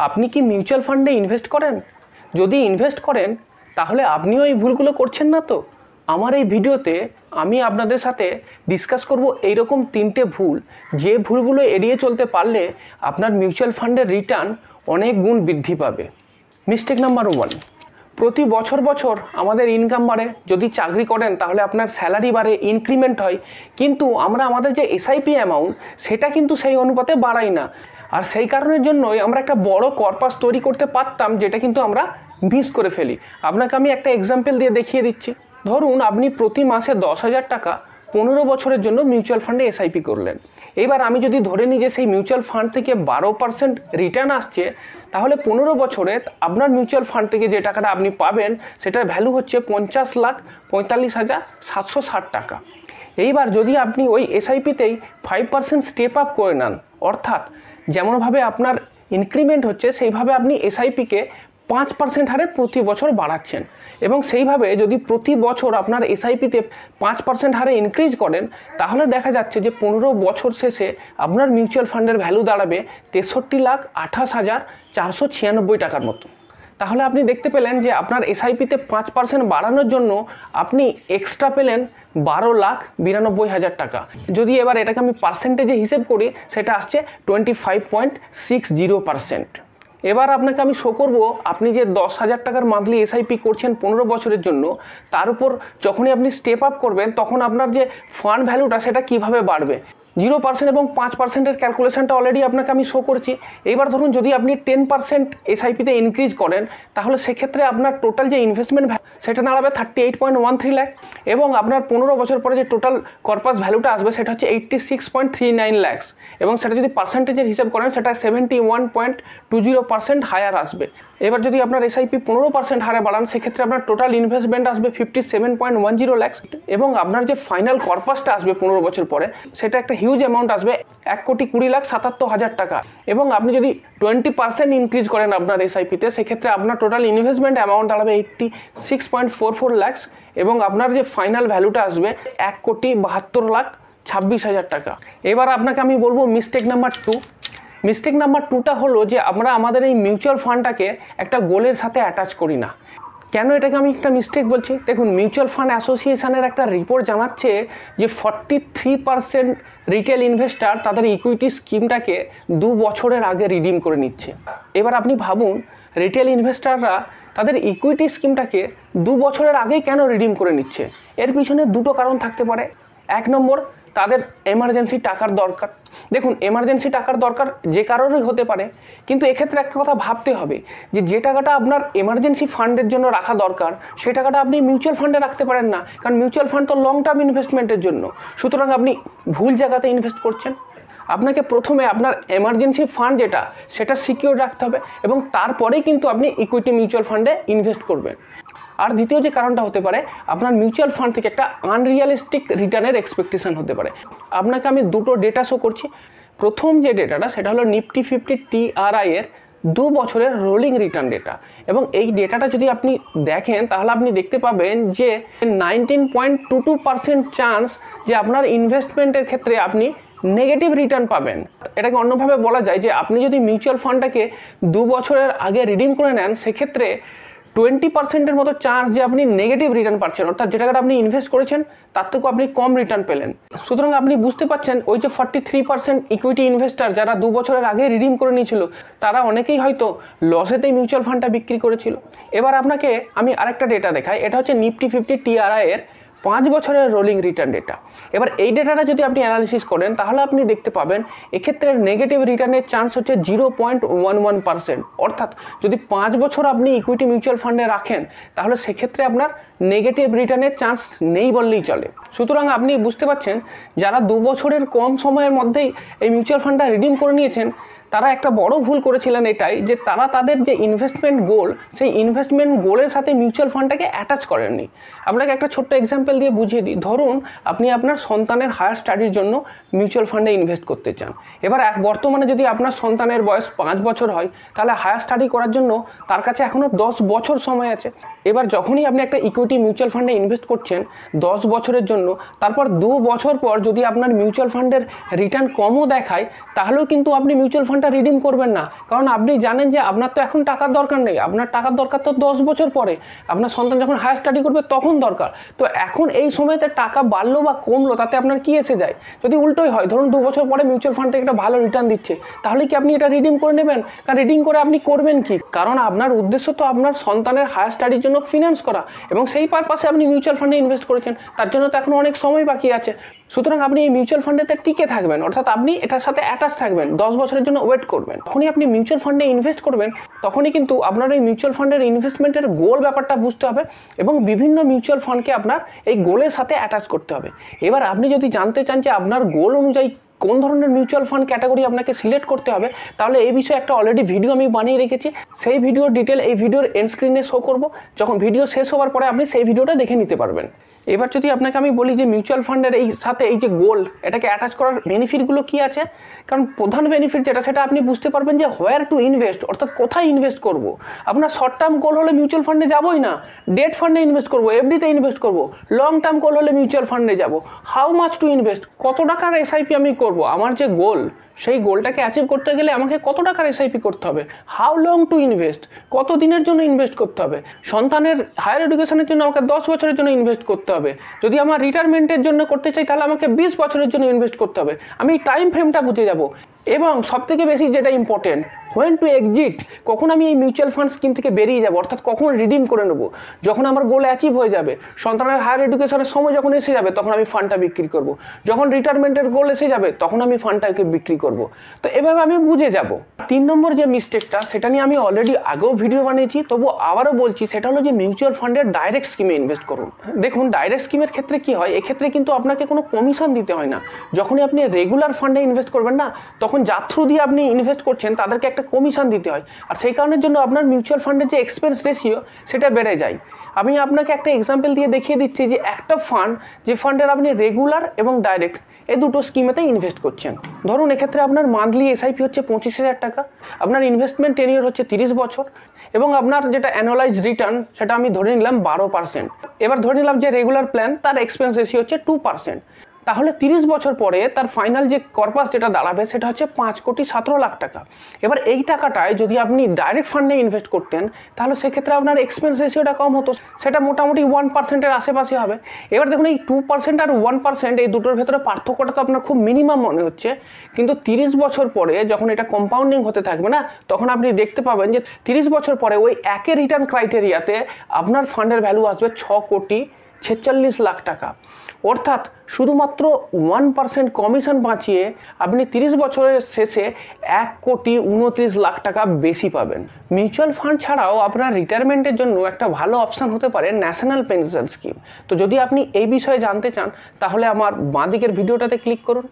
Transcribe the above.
আপনি কি মিউচুয়াল ফান্ডে ইনভেস্ট করেন? যদি ইনভেস্ট করেন তাহলে আপনিও এই ভুলগুলো করছেন না তো? আমার এই ভিডিওতে আমি আপনাদের সাথে ডিসকাস করব এইরকম 3টে ভুল, যে ভুলগুলো এড়িয়ে চলতে পারলে আপনার মিউচুয়াল ফান্ডের রিটার্ন অনেক গুণ বৃদ্ধি পাবে। মিস্টেক নাম্বার 1, প্রতি বছর আমাদের ইনকাম বাড়ে। যদি চাকরি করেন তাহলে আপনার স্যালারি বাড়ে, ইনক্রিমেন্ট হয়, কিন্তু আমরা আমাদের যে এসআইপি অ্যামাউন্ট সেটা কিন্তু সেই অনুপাতে বাড়াই না। আর সেই কারণের জন্যই আমরা একটা বড় কর্পাস তৈরি করতে পারতাম, যেটা কিন্তু আমরা মিস করে ফেলি। আপনাকে আমি একটা এক্সাম্পল দিয়ে দেখিয়ে দিচ্ছি। ধরুন আপনি প্রতি মাসে 10,000 টাকা 15 বছরের জন্য মিউচুয়াল ফান্ডে এসআইপি করলেন। এবার আমি যদি ধরে নিই যে সেই মিউচুয়াল ফান্ড থেকে 12% রিটার্ন আসছে, তাহলে 15 বছরে আপনার মিউচুয়াল ফান্ড থেকে যে টাকাটা আপনি পাবেন সেটার ভ্যালু হচ্ছে 50,45,760 টাকা। এইবার যদি আপনি ওই এসআইপিতেই 5% স্টেপ আপ করে নেন, অর্থাৎ যেমনভাবে আপনার ইনক্রিমেন্ট হচ্ছে সেইভাবে আপনি এসআইপিকে 5% হারে প্রতি বছর বাড়াচ্ছেন, এবং সেইভাবে যদি প্রতি বছর আপনার এসআইপিতে 5% হারে ইনক্রিজ করেন, তাহলে দেখা যাচ্ছে যে 15 বছর শেষে আপনার মিউচুয়াল ফান্ডের ভ্যালু দাঁড়াবে 63,28,496 টাকার মতো। তাহলে আপনি দেখতে পেলেন যে আপনার এসআইপিতে 5% বাড়ানোর জন্য আপনি এক্সট্রা পেলেন 12,92,000 টাকা। যদি এবার এটাকে আমি পার্সেন্টেজে হিসেব করি, সেটা আসছে 25.60%। এবার আপনাকে আমি শো করব আপনি যে 10,000 টাকার মান্থলি এসআইপি করছেন 15 বছরের জন্য, তার উপর যখনই আপনি স্টেপ আপ করবেন তখন আপনার যে ফান্ড ভ্যালুটা সেটা কিভাবে বাড়বে। 0% এবং 5%-এর ক্যালকুলেশনটা অলরেডি আপনাকে আমি শো করছি। এবার ধরুন যদি আপনি 10% এসআইপিতে ইনক্রিজ করেন, তাহলে সেক্ষেত্রে আপনার টোটাল যে ইনভেস্টমেন্ট সেটা দাঁড়াবে 38.13 লাখ, এবং আপনার 15 বছর পরে যে টোটাল কর্পাস ভ্যালুটা আসবে সেটা হচ্ছে 86.39 লাখ, এবং সেটা যদি পার্সেন্টেজের হিসাব করেন সেটা 71.20% হায়ার আসবে। এবার যদি আপনার এসআইপি 15% হারে বাড়ান, সেক্ষেত্রে আপনার টোটাল ইনভেস্টমেন্ট আসবে 57.10 লাখ, এবং আপনার যে ফাইনাল কর্পাসটা আসবে 15 বছর পরে সেটা একটা হিউজ অ্যামাউন্ট আসবে 1,20,77,000 টাকা। এবং আপনি যদি 20% ইনক্রিজ করেন আপনার এসআইপিতে, সেক্ষেত্রে আপনার টোটাল ইনভেস্টমেন্ট অ্যামাউন্ট দাঁড়াবে 86.44 লাখ, এবং আপনার যে ফাইনাল ভ্যালুটা আসবে 1,72,26,000 টাকা। এবার আপনাকে আমি বলবো মিস্টেক নাম্বার 2। মিস্টেক নাম্বার 2টা হলো যে আমরা আমাদের এই মিউচুয়াল ফান্ডটাকে একটা গোলের সাথে অ্যাটাচ করি না। কেন এটাকে আমি একটা মিস্টেক বলছি? দেখুন, মিউচুয়াল ফান্ড অ্যাসোসিয়েশনের একটা রিপোর্ট জানাচ্ছে যে 43% রিটেল ইনভেস্টার তাদের ইকুইটি স্কিমটাকে 2 বছরের আগে রিডিম করে নিচ্ছে। এবার আপনি ভাবুন, রিটেল ইনভেস্টাররা তাদের ইকুইটি স্কিমটাকে 2 বছরের আগেই কেন রিডিম করে নিচ্ছে? এর পিছনে দুটো কারণ থাকতে পারে। 1 নম্বর, তাদের এমার্জেন্সি টাকার দরকার। দেখুন, এমার্জেন্সি টাকার দরকার যে কারোরই হতে পারে, কিন্তু এক্ষেত্রে একটা কথা ভাবতে হবে যে টাকাটা আপনার এমার্জেন্সি ফান্ডের জন্য রাখা দরকার, সেই টাকাটা আপনি মিউচুয়াল ফান্ডে রাখতে পারেন না, কারণ মিউচুয়াল ফান্ড তো লং টার্ম ইনভেস্টমেন্টের জন্য। সুতরাং আপনি ভুল জায়গাতে ইনভেস্ট করছেন। আপনাকে প্রথমে আপনার এমার্জেন্সি ফান্ড যেটা সেটা সিকিউর রাখতে হবে, এবং তারপরেই কিন্তু আপনি ইকুইটি মিউচুয়াল ফান্ডে ইনভেস্ট করবেন। আর দ্বিতীয় যে কারণটা হতে পারে, আপনার মিউচুয়াল ফান্ড থেকে একটা আনরিয়ালিস্টিক রিটার্নের এক্সপেকটেশন হতে পারে। আপনাকে আমি দুটো ডেটা শো করছি। প্রথম যে ডেটাটা সেটা হলো নিফটি 50 TRI এর 2 বছরের রোলিং রিটার্ন ডেটা, এবং এই ডেটাটা যদি আপনি দেখেন তাহলে আপনি দেখতে পাবেন যে 19.22% চান্স যে আপনার ইনভেস্টমেন্টের ক্ষেত্রে আপনি নেগেটিভ রিটার্ন পাবেন। এটাকে অন্যভাবে বলা যায় যে আপনি যদি মিউচুয়াল ফান্ডটাকে 2 বছরের আগে রিডিম করে নেন, সেক্ষেত্রে 20%-এর মতো চান্স যে আপনি নেগেটিভ রিটার্ন পাচ্ছেন, অর্থাৎ যে টাকাটা আপনি ইনভেস্ট করেছেন তার থেকেও আপনি কম রিটার্ন পেলেন। সুতরাং আপনি বুঝতে পারছেন ওই যে 43% ইকুইটি ইনভেস্টার যারা 2 বছরের আগে রিডিম করে নিয়েছিল, তারা অনেকেই হয়তো লসেতেই মিউচুয়াল ফান্ডটা বিক্রি করেছিল। এবার আপনাকে আমি আরেকটা ডেটা দেখাই। এটা হচ্ছে নিফটি 50 TRI এর 5 বছরের রোলিং রিটার্ন ডেটা। এবার এই ডেটাটা যদি আপনি অ্যানালিসিস করেন তাহলে আপনি দেখতে পাবেন এক্ষেত্রে নেগেটিভ রিটার্নের চান্স হচ্ছে 0.11%। অর্থাৎ যদি 5 বছর আপনি ইকুইটি মিউচুয়াল ফান্ডে রাখেন, তাহলে সেক্ষেত্রে আপনার নেগেটিভ রিটার্নের চান্স নেই বললেই চলে। সুতরাং আপনি বুঝতে পারছেন যারা 2 বছরের কম সময়ের মধ্যেই এই মিউচুয়াল ফান্ডটা রিডিম করে নিয়েছেন, তারা একটা বড় ভুল করেছিলেন এটাই যে তারা তাদের যে ইনভেস্টমেন্ট গোল, সেই ইনভেস্টমেন্ট গোলের সাথে মিউচুয়াল ফান্ডটাকে অ্যাটাচ করেননি। আপনাকে একটা ছোট্ট এক্সাম্পল দিয়ে বুঝিয়ে দিই। ধরুন আপনি আপনার সন্তানের হায়ার স্টাডির জন্য মিউচুয়াল ফান্ডে ইনভেস্ট করতে চান। এবার বর্তমানে যদি আপনার সন্তানের বয়স 5 বছর হয়, তাহলে হায়ার স্টাডি করার জন্য তার কাছে এখনও 10 বছর সময় আছে। এবার যখনই আপনি একটা ইকুইটি মিউচুয়াল ফান্ডে ইনভেস্ট করছেন 10 বছরের জন্য, তারপর 2 বছর পর যদি আপনার মিউচুয়াল ফান্ডের রিটার্ন কমও দেখায়, তাহলেও কিন্তু আপনি মিউচুয়াল ফান্ডটা ফান্ডটা রিডিম করবেন না, কারণ আপনি জানেন যে আপনার তো এখন টাকার দরকার নেই, আপনার টাকার দরকার তো 10 বছর পরে, আপনার সন্তান যখন হায়ার স্টাডি করবে তখন দরকার। তো এখন এই সময়তে টাকা বাড়লো বা কমলো তাতে আপনার কি এসে যায়? যদি উল্টোই হয়, ধরুন 2 বছর পরে মিউচুয়াল ফান্ড থেকে একটা ভালো রিটার্ন দিচ্ছে, তাহলে কি আপনি এটা রিডিম করে নেবেন? কারণ রিডিম করে আপনি করবেন কি? কারণ আপনার উদ্দেশ্য তো আপনার সন্তানের হায়ার স্টাডির জন্য ফিনান্স করা, এবং সেই পারপাসে আপনি মিউচুয়াল ফান্ডে ইনভেস্ট করেছেন, তার জন্য তো এখন অনেক সময় বাকি আছে। সুতরাং আপনি এই মিউচুয়াল ফান্ডেতে টিকে থাকবেন, অর্থাৎ আপনি এটার সাথে অ্যাটাচ থাকবেন, 10 বছরের জন্য ওয়েট করবেন। যখনই আপনি মিউচুয়াল ফান্ডে ইনভেস্ট করবেন তখনই কিন্তু আপনার এই মিউচুয়াল ফান্ডের ইনভেস্টমেন্টের গোল ব্যাপারটা বুঝতে হবে, এবং বিভিন্ন মিউচুয়াল ফান্ডকে আপনার এই গোলের সাথে অ্যাটাচ করতে হবে। এবার আপনি যদি জানতে চান যে আপনার গোল অনুযায়ী কোন ধরনের মিউচুয়াল ফান্ড ক্যাটাগরি আপনাকে সিলেক্ট করতে হবে, তাহলে এই বিষয়ে একটা অলরেডি ভিডিও আমি বানিয়ে রেখেছি। সেই ভিডিওর ডিটেল এই ভিডিওর এন্ড স্ক্রিনে শো করব, যখন ভিডিও শেষ হওয়ার পরে আপনি সেই ভিডিওটা দেখে নিতে পারবেন। এবার যদি আপনাকে আমি বলি যে মিউচুয়াল ফান্ডের এই সাথে এই যে গোল, এটাকে অ্যাটাচ করার বেনিফিটগুলো কী আছে, কারণ প্রধান বেনিফিট যেটা সেটা আপনি বুঝতে পারবেন যে হোয়ার টু ইনভেস্ট, অর্থাৎ কোথায় ইনভেস্ট করব। আপনার শর্ট টার্ম গোল হলে মিউচুয়াল ফান্ডে যাবোই না, ডেট ফান্ডে ইনভেস্ট করব, এফডিতে ইনভেস্ট করব। লং টার্ম গোল হলে মিউচুয়াল ফান্ডে যাব। হাউ মাচ টু ইনভেস্ট, কত টাকার এসআইপি আমি করব, আমার যে গোল সেই গোলটাকে অ্যাচিভ করতে গেলে আমাকে কত টাকার এসআইপি করতে হবে। হাউ লং টু ইনভেস্ট, কত দিনের জন্য ইনভেস্ট করতে হবে। সন্তানের হায়ার এডুকেশনের জন্য আমাকে 10 বছরের জন্য ইনভেস্ট করতে হবে। যদি আমার রিটায়ারমেন্টের জন্য করতে চাই তাহলে আমাকে 20 বছরের জন্য ইনভেস্ট করতে হবে। আমি টাইম ফ্রেমটা বুঝে যাব। এবং সবথেকে বেশি যেটা ইম্পর্টেন্ট, হোয়েন টু এক্সিট, কখন আমি এই মিউচুয়াল ফান্ড স্কিম থেকে বেরিয়ে যাব, অর্থাৎ কখন রিডিম করে নেব। যখন আমার গোল অ্যাচিভ হয়ে যাবে, সন্তানের হায়ার এডুকেশনের সময় যখন এসে যাবে তখন আমি ফান্ডটা বিক্রি করব। যখন রিটায়ারমেন্টের গোল এসে যাবে তখন আমি ফান্ডটাকে বিক্রি করব। তো এভাবে আমি বুঝে যাব। 3 নম্বর যে মিস্টেকটা, সেটা নিয়ে আমি অলরেডি আগেও ভিডিও বানিয়েছি, তবু আবারও বলছি, সেটা হলো যে মিউচুয়াল ফান্ডের ডাইরেক্ট স্কিমে ইনভেস্ট করুন। দেখুন ডাইরেক্ট স্কিমের ক্ষেত্রে কি হয়, এক্ষেত্রে কিন্তু আপনাকে কোনো কমিশন দিতে হয় না। যখনই আপনি রেগুলার ফান্ডে ইনভেস্ট করবেন না, তখন যার থ্রু দিয়ে আপনি ইনভেস্ট করছেন তাদেরকে একটা কমিশন দিতে হয়, আর সেই কারণের জন্য আপনার মিউচুয়াল ফান্ডের যে এক্সপেন্স রেশিও সেটা বেড়ে যায়। আমি আপনাকে একটা এক্সাম্পল দিয়ে দেখিয়ে দিচ্ছি যে একটা ফান্ড, যে ফান্ডের আপনি রেগুলার এবং ডাইরেক্ট এই দুটো স্কিমেতে ইনভেস্ট করছেন। ধরুন এক্ষেত্রে আপনার মান্থলি এসআইপি হচ্ছে 25,000 টাকা, আপনার ইনভেস্টমেন্ট টেনিওর হচ্ছে 30 বছর, এবং আপনার যেটা অ্যানুয়ালাইজ রিটার্ন সেটা আমি ধরে নিলাম 12%। এবার ধরে নিলাম যে রেগুলার প্ল্যান তার এক্সপেন্স রেশিও হচ্ছে 2%। তাহলে 30 বছর পরে তার ফাইনাল যে কর্পাস যেটা দাঁড়াবে সেটা হচ্ছে 5,17,00,000 টাকা। এবার এই টাকাটায় যদি আপনি ডাইরেক্ট ফান্ডে ইনভেস্ট করতেন তাহলে সেক্ষেত্রে আপনার এক্সপেন্স রেশিওটা কম হতো, সেটা মোটামুটি 1%-এর আশেপাশে হবে। এবার দেখুন এই 2% আর 1% এই দুটোর ভেতরে পার্থক্যটা তো আপনার খুব মিনিমাম মনে হচ্ছে, কিন্তু 30 বছর পরে যখন এটা কম্পাউন্ডিং হতে থাকবে না, তখন আপনি দেখতে পাবেন যে 30 বছর পরে ওই একই রিটার্ন ক্রাইটেরিয়াতে আপনার ফান্ডের ভ্যালু আসবে 6,46,00,000 টাকা। অর্থাৎ শুধুমাত্র 1% কমিশন বাঁচিয়ে আপনি 30 বছরের শেষে 1,29,00,000 টাকা বেশি পাবেন। মিউচুয়াল ফান্ড ছাড়াও আপনার রিটায়ারমেন্টের জন্য একটা ভালো অপশান হতে পারে ন্যাশনাল পেনশন স্কিম। তো যদি আপনি এই বিষয়ে জানতে চান তাহলে আমার বাঁ দিকের ভিডিওটাতে ক্লিক করুন।